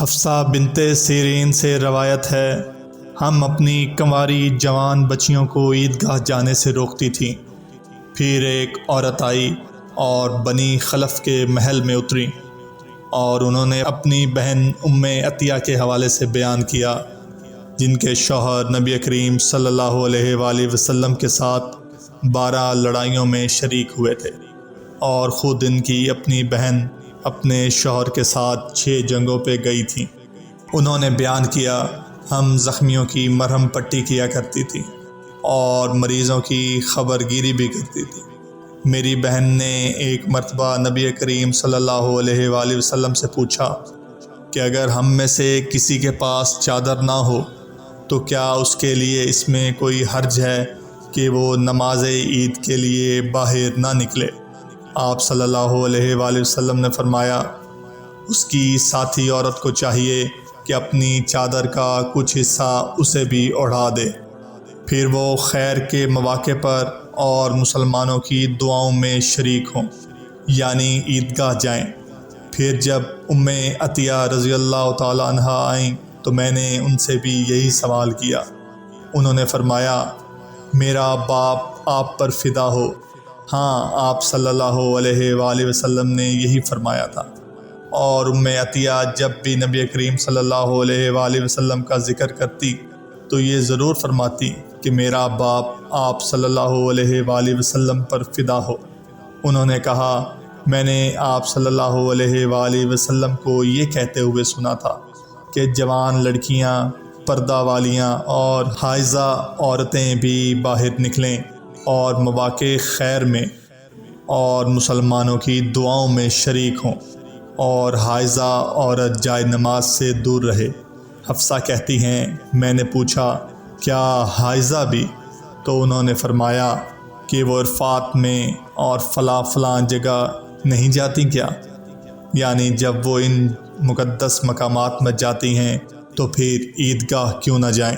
حفصہ بنت سیرین سے روایت ہے، ہم اپنی کنواری جوان بچیوں کو عیدگاہ جانے سے روکتی تھیں۔ پھر ایک عورت آئی اور بنی خلف کے محل میں اتری اور انہوں نے اپنی بہن ام عطیہ کے حوالے سے بیان کیا، جن کے شوہر نبی کریم صلی اللہ علیہ وآلہ وسلم کے ساتھ 12 لڑائیوں میں شریک ہوئے تھے، اور خود ان کی اپنی بہن اپنے شوہر کے ساتھ 6 جنگوں پہ گئی تھیں۔ انہوں نے بیان کیا، ہم زخمیوں کی مرہم پٹی کیا کرتی تھی اور مریضوں کی خبرگیری بھی کرتی تھی۔ میری بہن نے ایک مرتبہ نبی کریم صلی اللہ علیہ وآلہ وسلم سے پوچھا کہ اگر ہم میں سے کسی کے پاس چادر نہ ہو تو کیا اس کے لیے اس میں کوئی حرج ہے کہ وہ نماز عید کے لیے باہر نہ نکلے؟ آپ صلی اللہ علیہ وآلہ وسلم نے فرمایا، اس کی ساتھی عورت کو چاہیے کہ اپنی چادر کا کچھ حصہ اسے بھی اوڑھا دے، پھر وہ خیر کے مواقع پر اور مسلمانوں کی دعاؤں میں شریک ہوں، یعنی عیدگاہ جائیں۔ پھر جب ام عطیہ رضی اللہ تعالی عنہا آئیں تو میں نے ان سے بھی یہی سوال کیا۔ انہوں نے فرمایا، میرا باپ آپ پر فدا ہو۔ ہاں، آپ صلی اللہ علیہ وآلہ وسلم نے یہی فرمایا تھا۔ اور ام عطیہ جب بھی نبی کریم صلی اللہ علیہ وآلہ وسلم کا ذکر کرتی تو یہ ضرور فرماتی کہ میرا باپ آپ صلی اللہ علیہ وآلہ وسلم پر فدا ہو۔ انہوں نے کہا، میں نے آپ صلی اللہ علیہ وآلہ وسلم کو یہ کہتے ہوئے سنا تھا کہ جوان لڑکیاں، پردہ والیاں اور حائضہ عورتیں بھی باہر نکلیں اور مواقع خیر میں اور مسلمانوں کی دعاؤں میں شریک ہوں، اور حائضہ عورت جائے نماز سے دور رہے۔ حفصہ کہتی ہیں، میں نے پوچھا، کیا حائضہ بھی؟ تو انہوں نے فرمایا کہ وہ عرفات میں اور فلاں جگہ نہیں جاتی کیا؟ یعنی جب وہ ان مقدس مقامات میں جاتی ہیں تو پھر عیدگاہ کیوں نہ جائیں؟